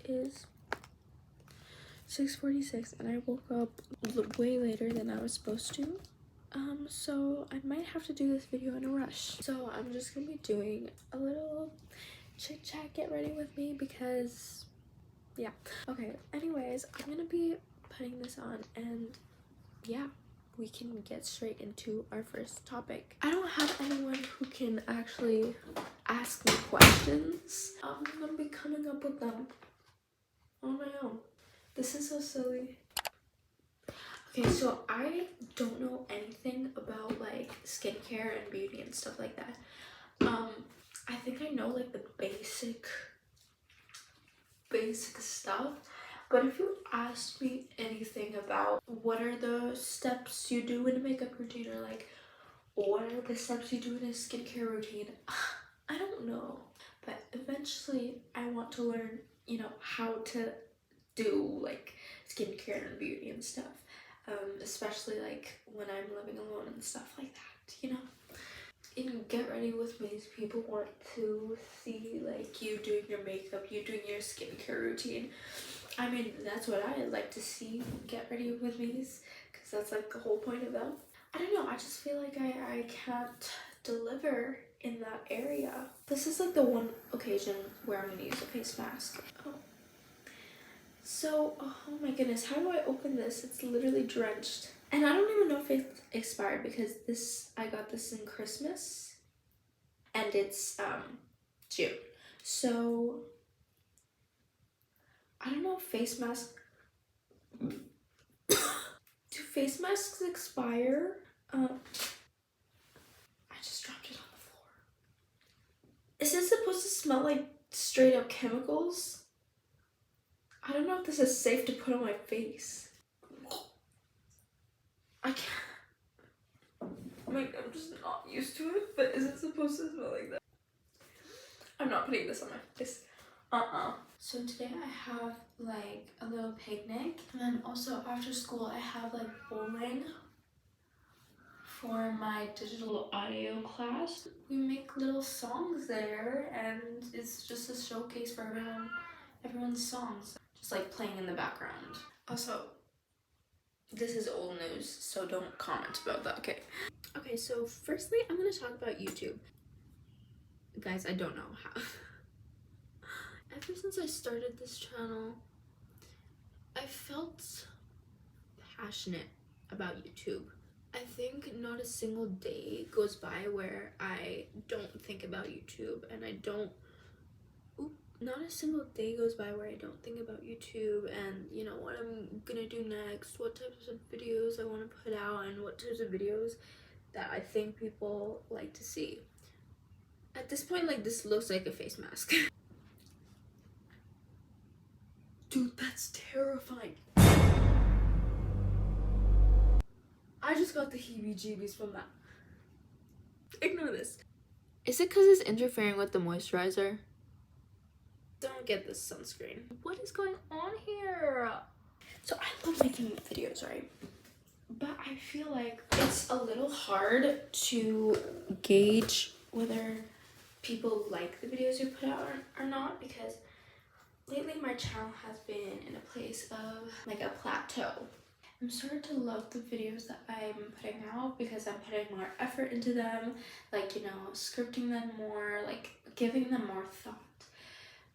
is 6:46 and I woke up way later than I was supposed to. So I might have to do this video in a rush. So I'm just gonna be doing a little chit chat, get ready with me, because yeah. Okay, anyways, I'm gonna be putting this on and yeah, we can get straight into our first topic. I don't have anyone who can actually ask me questions. I'm gonna be coming up with them on my own. This is so silly. Okay, so I don't know anything about like skincare and beauty and stuff like that. I think I know like the basic stuff, but if you asked me anything about what are the steps you do in a makeup routine, or like what are the steps you do in a skincare routine, I don't know. But eventually I want to learn, you know, how to do like skincare and beauty and stuff, especially like when I'm living alone and stuff like that, you know. In Get Ready With Me, people want to see like you doing your makeup, you doing your skincare routine. I mean, that's what I like to see. Get Ready With Me, because that's like the whole point of them. I don't know, I just feel like I can't deliver in that area. This is like the one occasion where I'm gonna use a face mask. So, oh my goodness, how do I open this? It's literally drenched. And I don't even know if it's expired, because I got this in Christmas and it's June. So I don't know if face masks do face masks expire? I just dropped it on the floor. Is this supposed to smell like straight up chemicals? I don't know if this is safe to put on my face. I can't. Like, I'm just not used to it, but is it supposed to smell like that? I'm not putting this on my face. So today I have like a little picnic, and then also after school I have like bowling for my digital audio class. We make little songs there, and it's just a showcase for everyone's songs, just like playing in the background. Also, this is old news, so don't comment about that, okay? Okay, so firstly, I'm gonna talk about YouTube. Guys, I don't know how. Ever since I started this channel, I felt passionate about YouTube. I think not a single day goes by where I don't think about YouTube, and not a single day goes by where I don't think about YouTube and, you know, what I'm gonna do next, what types of videos I want to put out, and what types of videos that I think people like to see. At this point, like, this looks like a face mask. Dude, that's terrifying. I just got the heebie-jeebies from that. Ignore this. Is it because it's interfering with the moisturizer? Don't get this sunscreen. What is going on here? So I love making videos, right? But I feel like it's a little hard to gauge whether people like the videos you put out or not, because lately my channel has been in a place of like a plateau. I'm starting to love the videos that I'm putting out because I'm putting more effort into them, like, you know, scripting them more, like giving them more thought.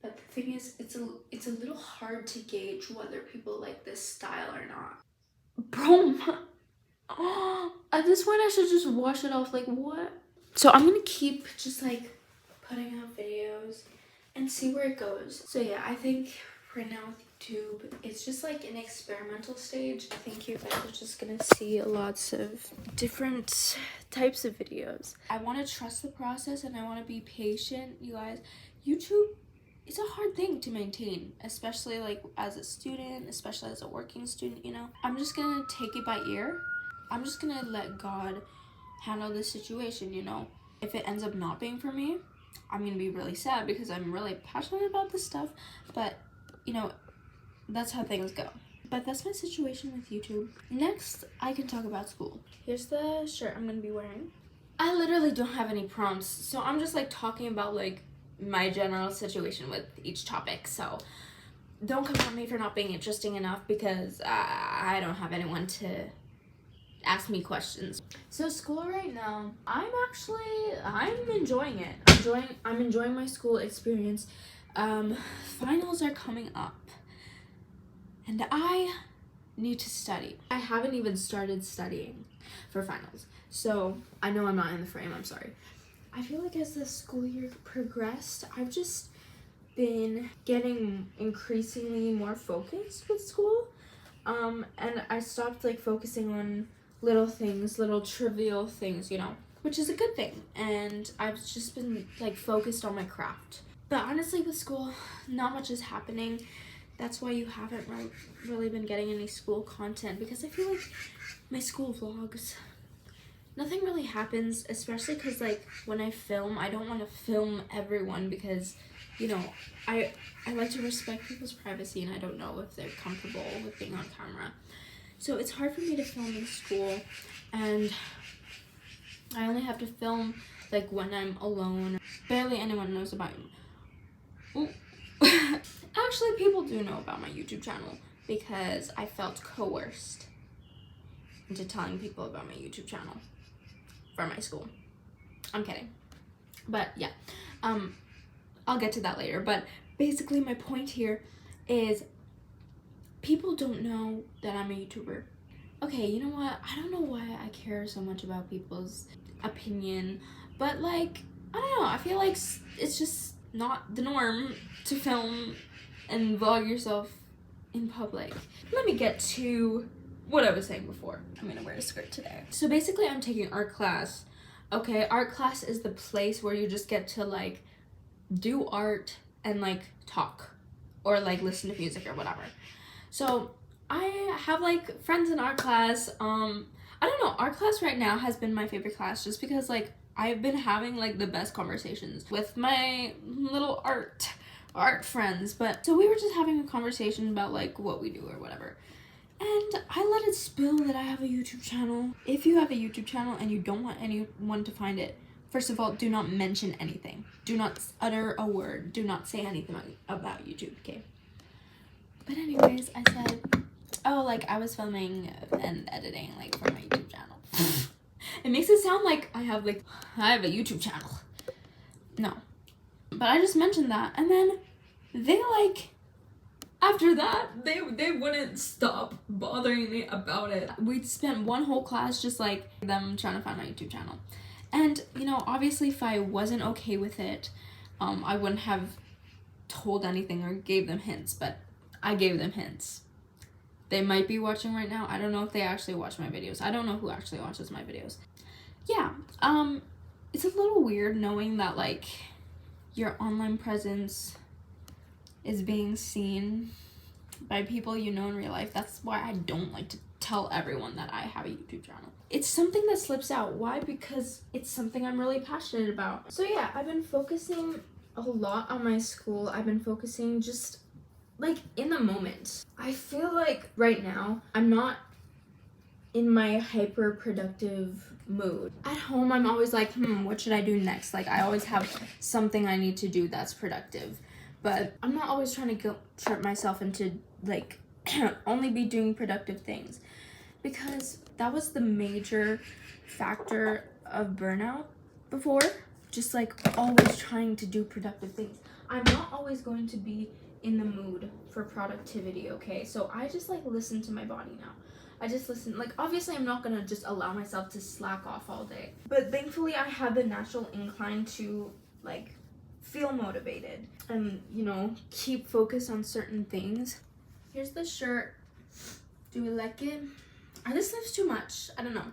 But the thing is, it's a little hard to gauge whether people like this style or not. Bro, at this point I should just wash it off, like what? So I'm gonna keep just like putting out videos and see where it goes. So yeah, I think right now with YouTube, it's just like an experimental stage. I think you guys are just gonna see lots of different types of videos. I want to trust the process and I want to be patient, you guys. YouTube, it's a hard thing to maintain, especially like as a student, especially as a working student, you know. I'm just gonna take it by ear. I'm just gonna let God handle this situation, you know. If it ends up not being for me, I'm gonna be really sad because I'm really passionate about this stuff, but you know, that's how things go. But that's my situation with YouTube. Next, I can talk about school. Here's the shirt I'm gonna be wearing. I literally don't have any prompts, so I'm just like talking about like my general situation with each topic. So don't come at me for not being interesting enough, because I don't have anyone to ask me questions. So school right now, I'm enjoying it. I'm enjoying my school experience. Finals are coming up, and I need to study. I haven't even started studying for finals, so I know I'm not in the frame, I'm sorry. I feel like as the school year progressed, I've just been getting increasingly more focused with school, and I stopped like focusing on little things, little trivial things, you know, which is a good thing, and I've just been like focused on my craft. But honestly, with school, not much is happening. That's why you haven't really been getting any school content, because I feel like my school vlogs, nothing really happens, especially because like when I film, I don't want to film everyone, because, you know, I like to respect people's privacy, and I don't know if they're comfortable with being on camera. So it's hard for me to film in school, and I only have to film like when I'm alone. Barely anyone knows about me. Actually, people do know about my YouTube channel, because I felt coerced into telling people about my YouTube channel from my school. I'm kidding. But yeah, I'll get to that later. But basically my point here is people don't know that I'm a YouTuber. Okay, you know what? I don't know why I care so much about people's opinion, but like, I don't know, I feel like it's just not the norm to film and vlog yourself in public. Let me get to what I was saying before. I'm gonna wear a skirt today. So basically I'm taking art class. Okay, art class is the place where you just get to like do art and like talk or like listen to music or whatever. So I have like friends in art class. I don't know, art class right now has been my favorite class, just because like I've been having like the best conversations with my little art friends. But so we were just having a conversation about like what we do or whatever, and I let it spill that I have a YouTube channel. If you have a YouTube channel and you don't want anyone to find it, first of all, do not mention anything. Do not utter a word. Do not say anything about YouTube, okay? But anyways, I said, oh, like I was filming and editing like for my YouTube channel. It makes it sound like I have a YouTube channel. No. But I just mentioned that, and then they like, after that, they wouldn't stop bothering me about it. We spent one whole class just like them trying to find my YouTube channel. And, you know, obviously if I wasn't okay with it, I wouldn't have told anything or gave them hints, but I gave them hints. They might be watching right now. I don't know if they actually watch my videos. I don't know who actually watches my videos. Yeah, it's a little weird knowing that like your online presence is being seen by people you know in real life. That's why I don't like to tell everyone that I have a YouTube channel. It's something that slips out. Why? Because it's something I'm really passionate about. So yeah, I've been focusing a lot on my school. I've been focusing just like in the moment. I feel like right now I'm not in my hyper productive mood. At home I'm always like, what should I do next? Like I always have something I need to do that's productive. But I'm not always trying to guilt trip myself into like only be doing productive things, because that was the major factor of burnout before. Just like always trying to do productive things. I'm not always going to be in the mood for productivity, okay? So I just like listen to my body now. I just listen. Like obviously I'm not gonna just allow myself to slack off all day, but thankfully I have the natural incline to like feel motivated and, you know, keep focused on certain things. Here's the shirt. Do we like it? Are the sleeves too much? I don't know.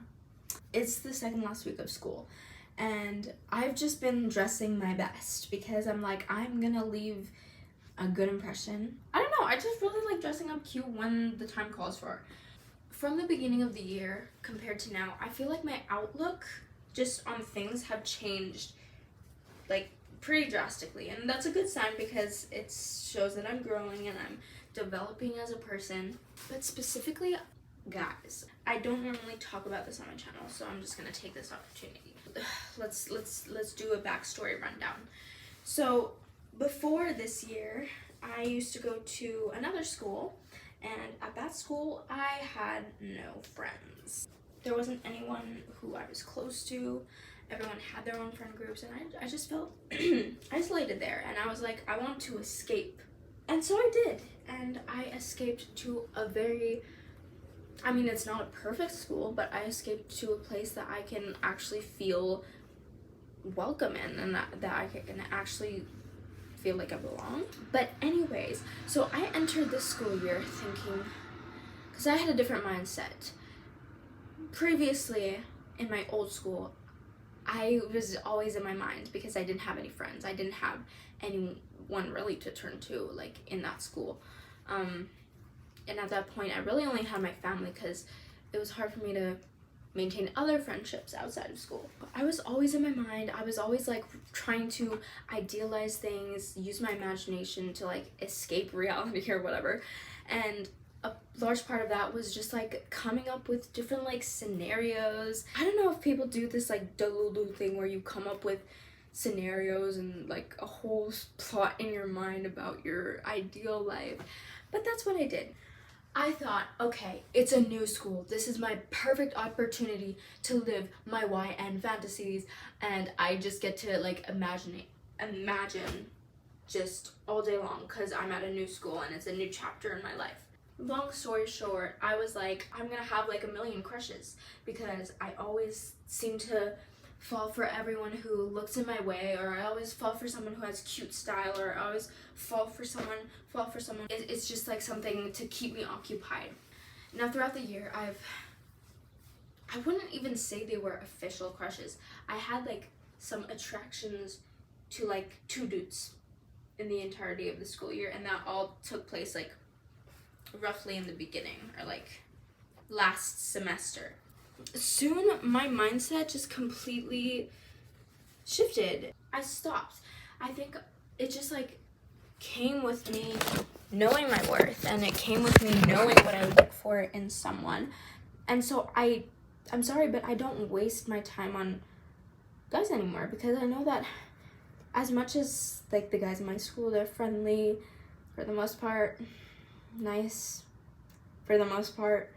It's the second last week of school, and I've just been dressing my best because I'm like, I'm gonna leave a good impression. I don't know, I just really like dressing up cute when the time calls for it. From the beginning of the year compared to now, I feel like my outlook just on things have changed like pretty drastically, and that's a good sign because it shows that I'm growing and I'm developing as a person. But specifically, guys, I don't normally talk about this on my channel, so I'm just gonna take this opportunity. Let's do a backstory rundown. So before this year, I used to go to another school, and at that school I had no friends. There wasn't anyone who I was close to. Everyone had their own friend groups, and I just felt isolated there, and I was like, I want to escape. And so I did, and I escaped to a very, I mean, it's not a perfect school, but I escaped to a place that I can actually feel welcome in, and that I can actually feel like I belong. But anyways, so I entered this school year thinking, because I had a different mindset. Previously, in my old school, I was always in my mind because I didn't have any friends. I didn't have anyone really to turn to, like, in that school. And at that point, I really only had my family because it was hard for me to maintain other friendships outside of school. I was always in my mind. I was always, like, trying to idealize things, use my imagination to, like, escape reality or whatever. And a large part of that was just, like, coming up with different, like, scenarios. I don't know if people do this, like, delulu thing where you come up with scenarios and, like, a whole plot in your mind about your ideal life, but that's what I did. I thought, okay, it's a new school. This is my perfect opportunity to live my YN fantasies, and I just get to, like, imagine just all day long because I'm at a new school and it's a new chapter in my life. Long story short, I was like, I'm gonna have, like, a million crushes because I always seem to fall for everyone who looks in my way, or I always fall for someone who has cute style, or I always fall for someone. It's just, like, something to keep me occupied. Now, throughout the year, I wouldn't even say they were official crushes. I had, like, some attractions to, like, 2 dudes in the entirety of the school year, and that all took place, like, roughly in the beginning, or, like, last semester. Soon my mindset just completely shifted. I stopped. I think it just, like, came with me knowing my worth, and it came with me knowing what I look for in someone. And so I'm sorry, but I don't waste my time on guys anymore, because I know that as much as, like, the guys in my school, they're friendly for the most part, nice for the most part,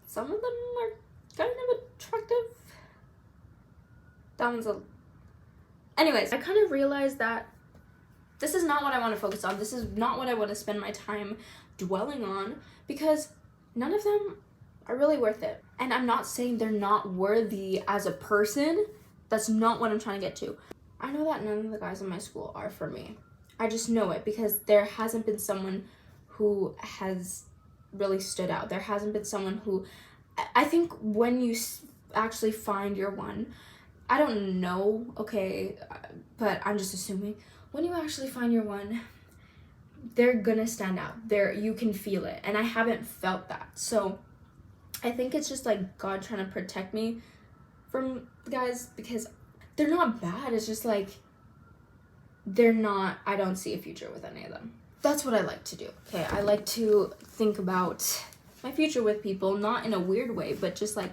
some of them are kind of attractive. That one's anyways, I kind of realized that this is not what I want to focus on. This is not what I want to spend my time dwelling on, because none of them are really worth it. And I'm not saying they're not worthy as a person. That's not what I'm trying to get to. I know that none of the guys in my school are for me. I just know it because there hasn't been someone who has really stood out. There hasn't been someone who, I think when you actually find your one, I don't know, okay, but I'm just assuming, when you actually find your one, they're gonna stand out. You can feel it, and I haven't felt that. So I think it's just, like, God trying to protect me from guys, because they're not bad. It's just, like, I don't see a future with any of them. That's what I like to do. Okay, I like to think about my future with people, not in a weird way, but just, like,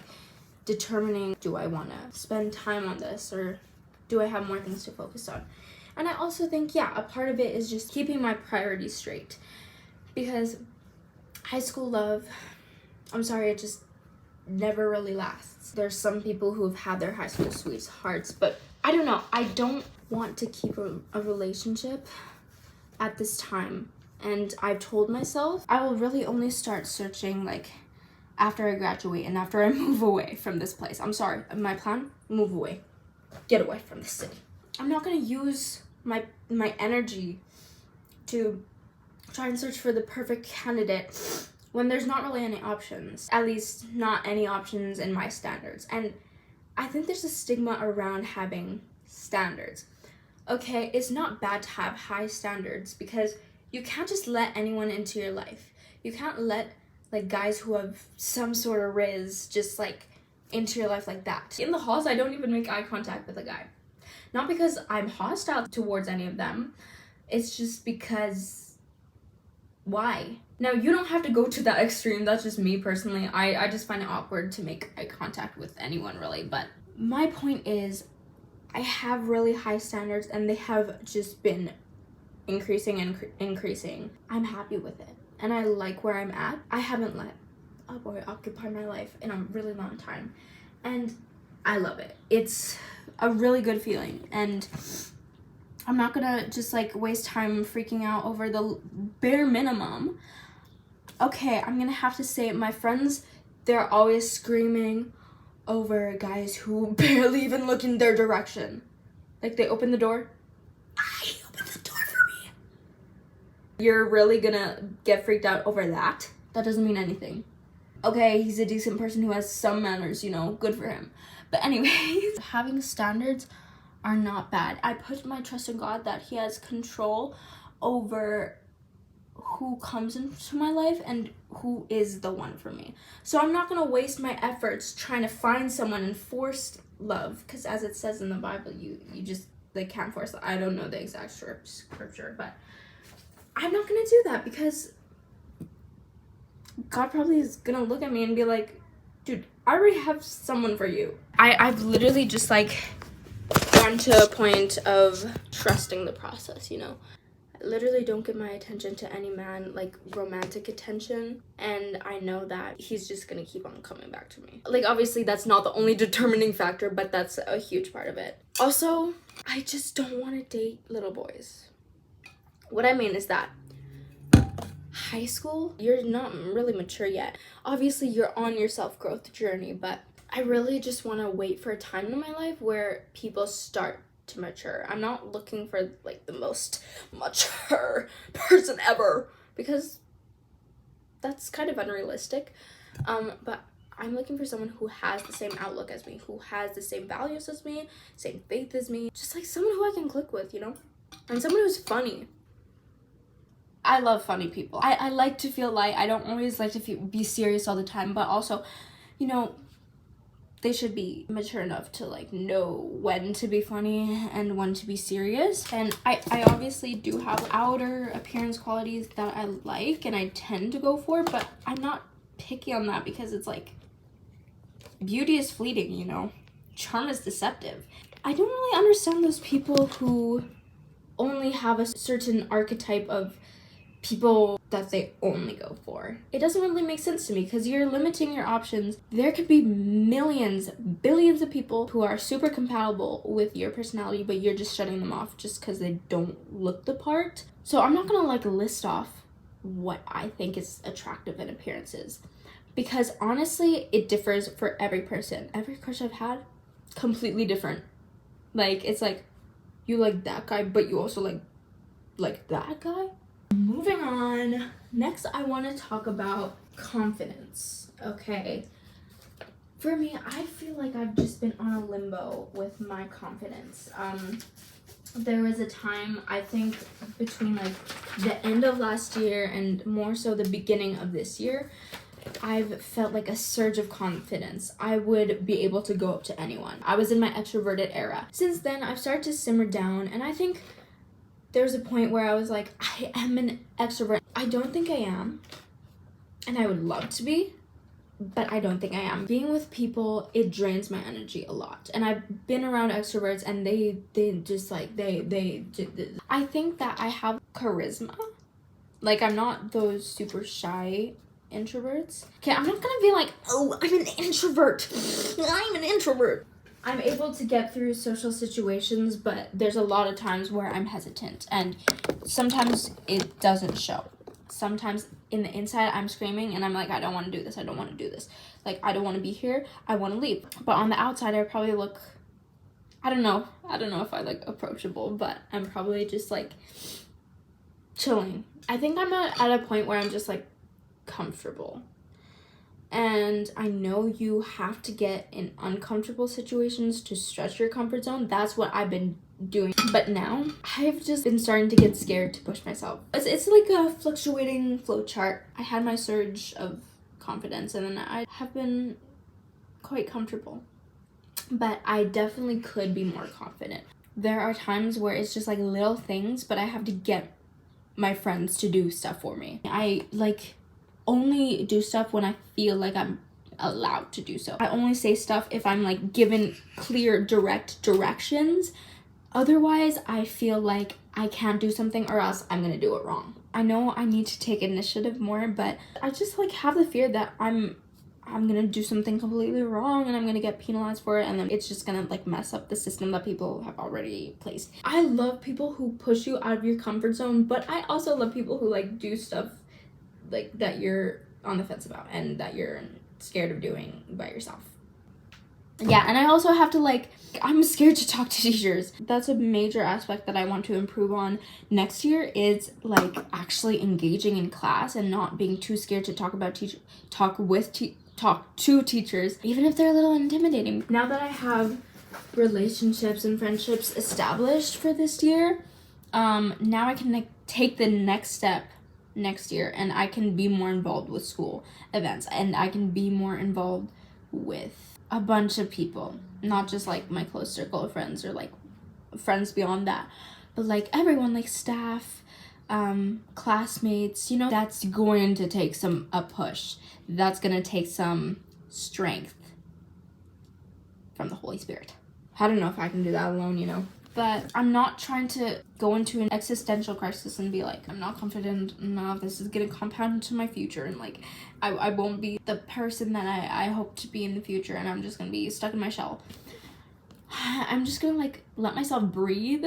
determining, do I want to spend time on this, or do I have more things to focus on? And I also think, yeah, a part of it is just keeping my priorities straight, because high school love, I'm sorry, it just never really lasts. There's some people who have had their high school sweethearts, but I don't know. I don't want to keep a relationship at this time. And I've told myself I will really only start searching, like, after I graduate and after I move away from this place. I'm sorry. My plan? Move away. Get away from the city. I'm not going to use my energy to try and search for the perfect candidate when there's not really any options. At least not any options in my standards. And I think there's a stigma around having standards. Okay, it's not bad to have high standards, because you can't just let anyone into your life. You can't let, like, guys who have some sort of riz just, like, into your life like that. In the halls, I don't even make eye contact with a guy. Not because I'm hostile towards any of them. It's just because, why? Now, you don't have to go to that extreme. That's just me personally. I just find it awkward to make eye contact with anyone, really. But my point is, I have really high standards, and they have just been increasing and increasing. I'm happy with it. And I like where I'm at. I haven't let a boy occupy my life in a really long time. And I love it. It's a really good feeling. And I'm not gonna just like waste time freaking out over the bare minimum. Okay, I'm gonna have to say it. My friends, they're always screaming over guys who barely even look in their direction. Like they open the door. I open the door for me. You're really gonna get freaked out over that? That doesn't mean anything. Okay, he's a decent person who has some manners, you know, good for him. But anyways, having standards are not bad. I put my trust in God that he has control over who comes into my life and who is the one for me. So I'm not gonna waste my efforts trying to find someone and force love, because as it says in the Bible, you just like can't force. I don't know the exact scripture, but I'm not gonna do that because God probably is gonna look at me and be like, dude, I already have someone for you. I've literally just like gone to a point of trusting the process, you know. I literally don't give my attention to any man, like romantic attention, and I know that he's just gonna keep on coming back to me. Like obviously that's not the only determining factor, but that's a huge part of it. Also, I just don't want to date little boys. What I mean is that high school, you're not really mature yet. Obviously you're on your self-growth journey, but I really just want to wait for a time in my life where people start to mature. I'm not looking for like the most mature person ever, because that's kind of unrealistic. But I'm looking for someone who has the same outlook as me, who has the same values as me, same faith as me, just like someone who I can click with, you know, and someone who's funny. I love funny people. I like to feel light. I don't always like to be serious all the time, but also, you know, they should be mature enough to like know when to be funny and when to be serious. And I obviously do have outer appearance qualities that I like and I tend to go for, but I'm not picky on that because it's like beauty is fleeting, you know, charm is deceptive. I don't really understand those people who only have a certain archetype of people that they only go for. It doesn't really make sense to me because you're limiting your options. There could be millions, billions of people who are super compatible with your personality, but you're just shutting them off just because they don't look the part. So I'm not gonna like list off what I think is attractive in appearances, because honestly it differs for every person. Every crush I've had, completely different. Like it's like you like that guy, but you also like that guy. Moving on, next I want to talk about confidence. Okay, for me, I feel like I've just been on a limbo with my confidence. There was a time, I think between like the end of last year and more so the beginning of this year, I've felt like a surge of confidence. I would be able to go up to anyone. I was in my extroverted era. Since then, I've started to simmer down, and I think there's a point where I was like, I am an extrovert. I don't think I am, and I would love to be, but I don't think I am. Being with people, it drains my energy a lot, and I've been around extroverts, and they just like, I think that I have charisma. Like, I'm not those super shy introverts. Okay, I'm not gonna be like, oh, I'm an introvert. I'm an introvert. I'm able to get through social situations, but there's a lot of times where I'm hesitant, and sometimes it doesn't show. Sometimes in the inside I'm screaming and I'm like, I don't want to do this, I don't want to do this. Like, I don't want to be here, I want to leave. But on the outside I probably look, I don't know if I look approachable, but I'm probably just like chilling. I think I'm at a point where I'm just like comfortable. And I know you have to get in uncomfortable situations to stretch your comfort zone. That's what I've been doing. But now I've just been starting to get scared to push myself. It's like a fluctuating flow chart. I had my surge of confidence and then I have been quite comfortable. But I definitely could be more confident. There are times where it's just like little things, but I have to get my friends to do stuff for me. I like only do stuff when I feel like I'm allowed to do so. I only say stuff if I'm like given clear, direct directions. Otherwise, I feel like I can't do something or else I'm gonna do it wrong. I know I need to take initiative more, but I just like have the fear that I'm gonna do something completely wrong and I'm gonna get penalized for it, and then it's just gonna like mess up the system that people have already placed. I love people who push you out of your comfort zone, but I also love people who like do stuff like that you're on the fence about and that you're scared of doing by yourself. Yeah, and I also have to like, I'm scared to talk to teachers. That's a major aspect that I want to improve on next year, is like actually engaging in class and not being too scared to talk to teachers, even if they're a little intimidating. Now that I have relationships and friendships established for this year, now I can like take the next step next year, and I can be more involved with school events, and I can be more involved with a bunch of people, not just like my close circle of friends or like friends beyond that, but like everyone, like staff, classmates, you know. That's going to take a push. That's gonna take some strength from the Holy Spirit. I don't know if I can do that alone, you know. But I'm not trying to go into an existential crisis and be like, I'm not confident enough, this is gonna compound into my future, and like I won't be the person that I hope to be in the future, and I'm just gonna be stuck in my shell. I'm just gonna like let myself breathe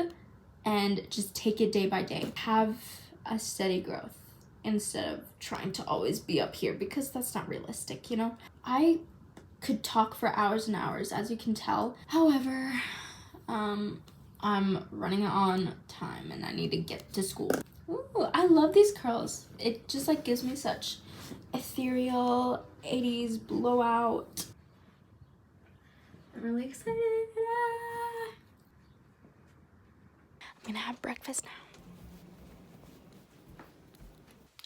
and just take it day by day. Have a steady growth instead of trying to always be up here, because that's not realistic, you know? I could talk for hours and hours, as you can tell. However, I'm running on time and I need to get to school. Ooh, I love these curls. It just like gives me such ethereal 80s blowout. I'm really excited. I'm gonna have breakfast now.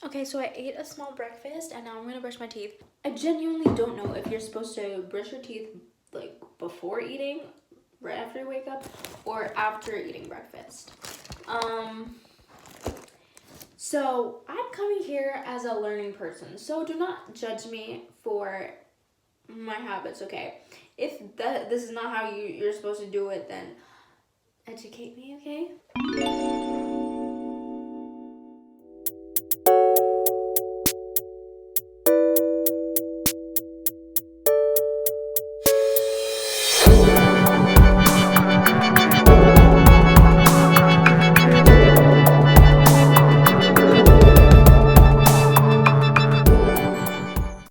Okay, so I ate a small breakfast and now I'm gonna brush my teeth. I genuinely don't know if you're supposed to brush your teeth like before eating, right after you wake up, or after eating breakfast. So I'm coming here as a learning person, so do not judge me for my habits, okay? If this is not how you're supposed to do it, then educate me, okay?